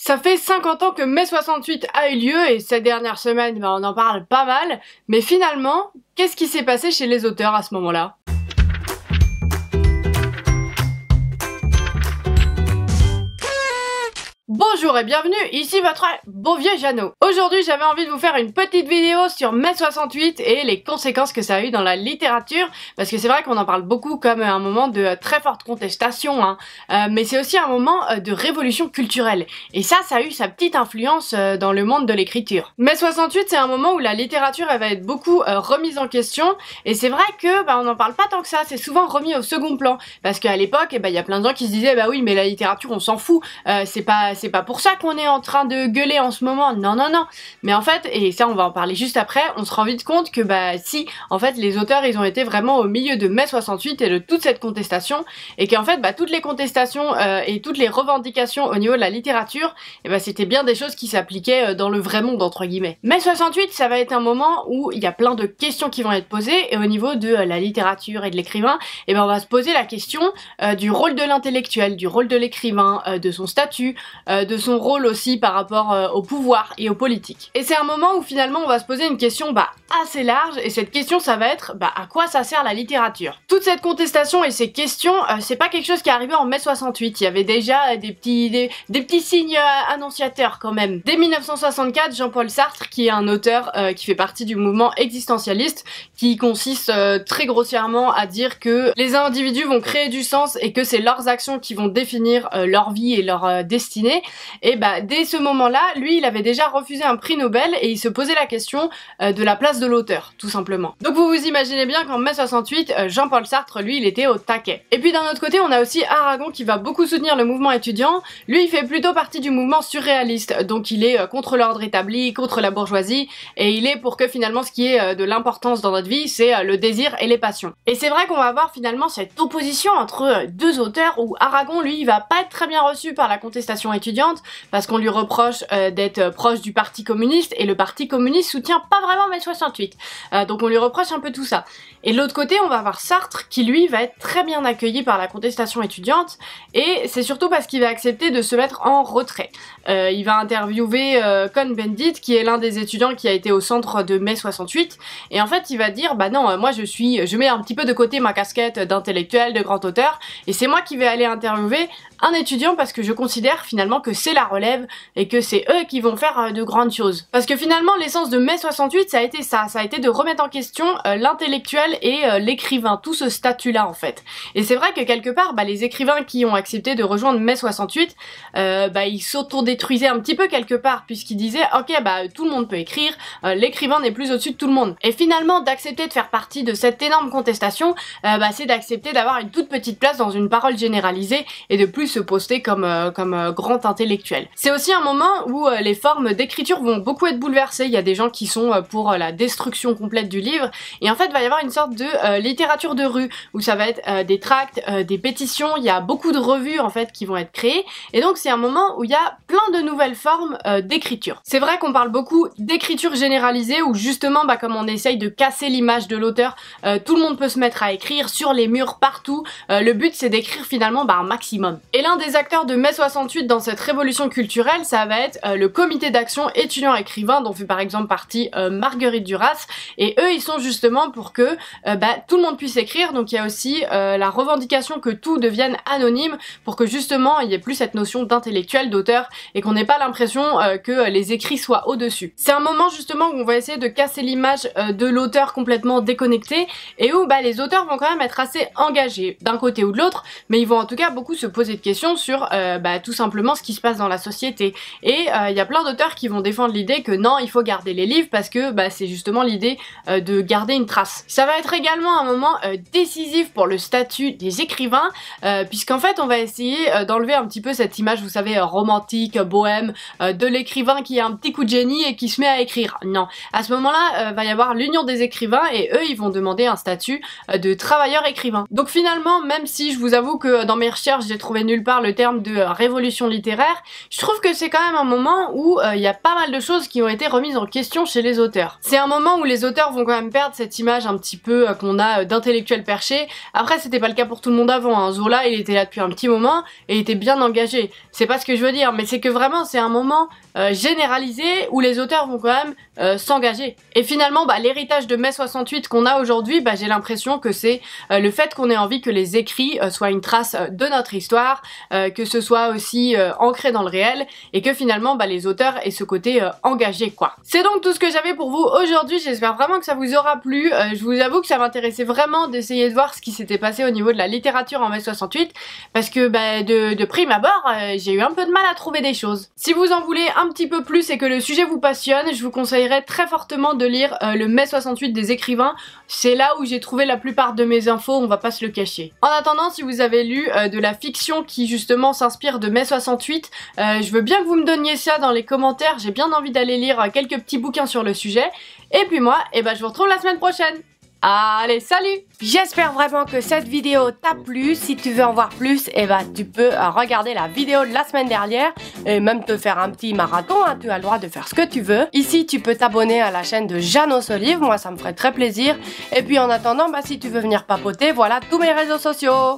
Ça fait 50 ans que mai 68 a eu lieu et cette dernière semaine, on en parle pas mal. Mais finalement, qu'est-ce qui s'est passé chez les auteurs à ce moment-là ? Bonjour et bienvenue, ici votre beau vieux Jeannot. Aujourd'hui j'avais envie de vous faire une petite vidéo sur mai 68 et les conséquences que ça a eu dans la littérature, parce que c'est vrai qu'on en parle beaucoup comme un moment de très forte contestation, mais c'est aussi un moment de révolution culturelle. Et ça a eu sa petite influence dans le monde de l'écriture. Mai 68 c'est un moment où la littérature elle va être beaucoup remise en question, et c'est vrai que on n'en parle pas tant que ça, c'est souvent remis au second plan, parce qu'à l'époque il y a plein de gens qui se disaient bah oui mais la littérature on s'en fout, c'est pas pour ça qu'on est en train de gueuler en ce moment, non. Mais en fait, et ça on va en parler juste après, on se rend vite compte que si, en fait les auteurs ils ont été vraiment au milieu de mai 68 et de toute cette contestation, et qu'en fait toutes les contestations et toutes les revendications au niveau de la littérature, c'était bien des choses qui s'appliquaient dans le vrai monde entre guillemets. Mai 68 ça va être un moment où il y a plein de questions qui vont être posées, et au niveau de la littérature et de l'écrivain, on va se poser la question du rôle de l'intellectuel, du rôle de l'écrivain, de son statut, de son rôle aussi par rapport au pouvoir et aux politiques. Et c'est un moment où finalement on va se poser une question assez large, et cette question ça va être à quoi ça sert la littérature. Toute cette contestation et ces questions, c'est pas quelque chose qui est arrivé en mai 68, il y avait déjà des petits signes annonciateurs quand même. Dès 1964, Jean-Paul Sartre, qui est un auteur qui fait partie du mouvement existentialiste, qui consiste très grossièrement à dire que les individus vont créer du sens et que c'est leurs actions qui vont définir leur vie et leur destinée. Et dès ce moment-là, lui il avait déjà refusé un prix Nobel et il se posait la question de la place de l'auteur, tout simplement. Donc vous vous imaginez bien qu'en mai 68, Jean-Paul Sartre, lui, il était au taquet. Et puis d'un autre côté, on a aussi Aragon qui va beaucoup soutenir le mouvement étudiant. Lui, il fait plutôt partie du mouvement surréaliste, donc il est contre l'ordre établi, contre la bourgeoisie, et il est pour que finalement ce qui est de l'importance dans notre vie, c'est le désir et les passions. Et c'est vrai qu'on va avoir finalement cette opposition entre deux auteurs où Aragon, lui, il va pas être très bien reçu par la contestation étudiante, parce qu'on lui reproche d'être proche du parti communiste, et le parti communiste soutient pas vraiment mai 68. Donc on lui reproche un peu tout ça. Et de l'autre côté, on va avoir Sartre qui lui va être très bien accueilli par la contestation étudiante, et c'est surtout parce qu'il va accepter de se mettre en retrait. Il va interviewer Cohn-Bendit, qui est l'un des étudiants qui a été au centre de mai 68, et en fait il va dire non, moi je mets un petit peu de côté ma casquette d'intellectuel, de grand auteur, et c'est moi qui vais aller interviewer un étudiant parce que je considère finalement que c'est la relève et que c'est eux qui vont faire de grandes choses. Parce que finalement l'essence de mai 68 ça a été de remettre en question l'intellectuel et l'écrivain, tout ce statut là en fait. Et c'est vrai que quelque part les écrivains qui ont accepté de rejoindre mai 68, ils s'auto-détruisaient un petit peu quelque part, puisqu'ils disaient ok tout le monde peut écrire, l'écrivain n'est plus au-dessus de tout le monde. Et finalement d'accepter de faire partie de cette énorme contestation, c'est d'accepter d'avoir une toute petite place dans une parole généralisée et de plus se poster comme grand intellectuel. C'est aussi un moment où les formes d'écriture vont beaucoup être bouleversées. Il y a des gens qui sont pour la destruction complète du livre, et en fait il va y avoir une sorte de littérature de rue où ça va être des tracts, des pétitions, il y a beaucoup de revues en fait qui vont être créées, et donc c'est un moment où il y a plein de nouvelles formes d'écriture. C'est vrai qu'on parle beaucoup d'écriture généralisée où justement comme on essaye de casser l'image de l'auteur, tout le monde peut se mettre à écrire sur les murs partout, le but c'est d'écrire finalement un maximum. Et l'un des acteurs de mai 68 dans cette révolution culturelle, ça va être le comité d'action étudiant-écrivain dont fait par exemple partie Marguerite Duras, et eux ils sont justement pour que tout le monde puisse écrire, donc il y a aussi la revendication que tout devienne anonyme pour que justement il y ait plus cette notion d'intellectuel, d'auteur, et qu'on n'ait pas l'impression que les écrits soient au-dessus. C'est un moment justement où on va essayer de casser l'image de l'auteur complètement déconnecté, et où les auteurs vont quand même être assez engagés d'un côté ou de l'autre, mais ils vont en tout cas beaucoup se poser de questions sur tout simplement ce qui se passe dans la société. Et il y a plein d'auteurs qui vont défendre l'idée que non, il faut garder les livres parce que c'est justement l'idée de garder une trace. Ça va être également un moment décisif pour le statut des écrivains, puisqu'en fait on va essayer d'enlever un petit peu cette image, vous savez, romantique, bohème, de l'écrivain qui a un petit coup de génie et qui se met à écrire. Non, à ce moment-là va y avoir l'union des écrivains, et eux ils vont demander un statut de travailleur écrivain. Donc finalement, même si je vous avoue que dans mes recherches j'ai trouvé nulle part le terme de révolution littéraire, je trouve que c'est quand même un moment où il y a pas mal de choses qui ont été remises en question chez les auteurs. C'est un moment où les auteurs vont quand même perdre cette image un petit peu qu'on a d'intellectuel perché. Après c'était pas le cas pour tout le monde avant, hein. Zola il était là depuis un petit moment et il était bien engagé. C'est pas ce que je veux dire, mais c'est que vraiment c'est un moment généralisé où les auteurs vont quand même s'engager. Et finalement l'héritage de mai 68 qu'on a aujourd'hui, j'ai l'impression que c'est le fait qu'on ait envie que les écrits soient une trace de notre histoire, que ce soit aussi ancré dans le réel et que finalement les auteurs aient ce côté engagé quoi. C'est donc tout ce que j'avais pour vous aujourd'hui, j'espère vraiment que ça vous aura plu. Je vous avoue que ça m'intéressait vraiment d'essayer de voir ce qui s'était passé au niveau de la littérature en mai 68 parce que de prime abord j'ai eu un peu de mal à trouver des choses. Si vous en voulez un petit peu plus et que le sujet vous passionne, je vous conseillerais très fortement de lire le mai 68 des écrivains. C'est là où j'ai trouvé la plupart de mes infos, on va pas se le cacher. En attendant, si vous avez lu de la fiction qui justement s'inspire de mai 68, je veux bien que vous me donniez ça dans les commentaires, j'ai bien envie d'aller lire quelques petits bouquins sur le sujet. Et puis moi, je vous retrouve la semaine prochaine. Allez, salut! J'espère vraiment que cette vidéo t'a plu. Si tu veux en voir plus, tu peux regarder la vidéo de la semaine dernière et même te faire un petit marathon, hein. Tu as le droit de faire ce que tu veux. Ici, tu peux t'abonner à la chaîne de Janos Olive, moi ça me ferait très plaisir. Et puis en attendant, si tu veux venir papoter, voilà tous mes réseaux sociaux.